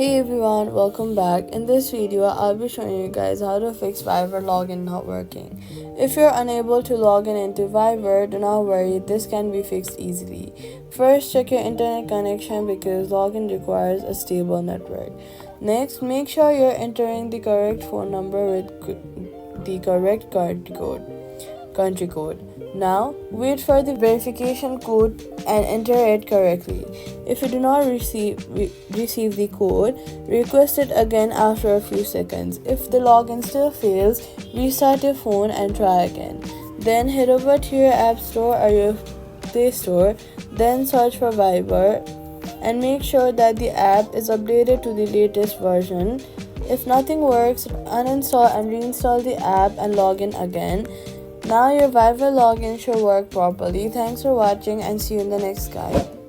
Hey everyone, welcome back. In this video, I'll be showing you guys how to fix Viber login not working. If you're unable to log in into Viber, do not worry, this can be fixed easily. First, check your internet connection because login requires a stable network. Next, make sure you're entering the correct phone number with the correct country code. Now, wait for the verification code and enter it correctly. If you do not receive the code, request it again after a few seconds. If the login still fails, restart your phone and try again. Then head over to your App Store or your Play Store, then search for Viber and make sure that the app is updated to the latest version. If nothing works, uninstall and reinstall the app and log in again. Now your Viber login should work properly. Thanks for watching and see you in the next guide.